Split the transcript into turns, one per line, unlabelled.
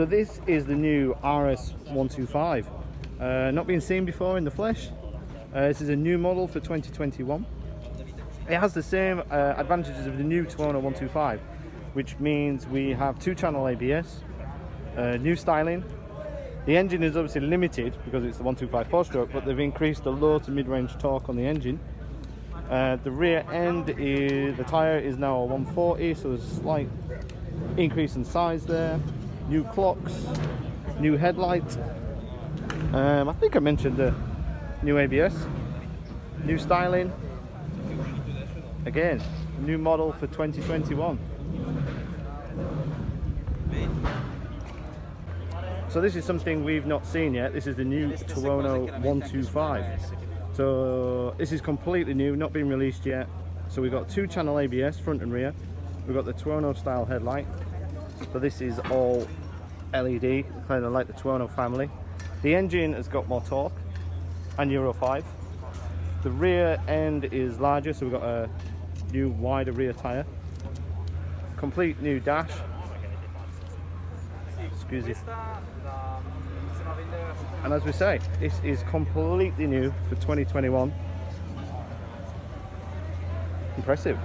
So this is the new RS125. Not been seen before in the flesh. This is a new model for 2021. It has the same advantages of the new Tuono 125, which means we have 2-channel ABS, new styling. The engine is obviously limited because it's the 125 4-stroke, but they've increased the low to mid-range torque on the engine. The rear end the tyre is now a 140, so there's a slight increase in size there. New clocks, new headlights. I think I mentioned the new ABS, new styling. Again, new model for 2021. So this is something we've not seen yet. This is the new Tuono 125. So this is completely new, not been released yet. So we've got 2-channel ABS, front and rear. We've got the Tuono style headlight. So this is all LED, kind of like the Tuono family. The engine has got more torque and Euro 5. The rear end is larger, so we've got a new wider rear tyre. Complete new dash. Excuse me. And as we say, this is completely new for 2021. Impressive.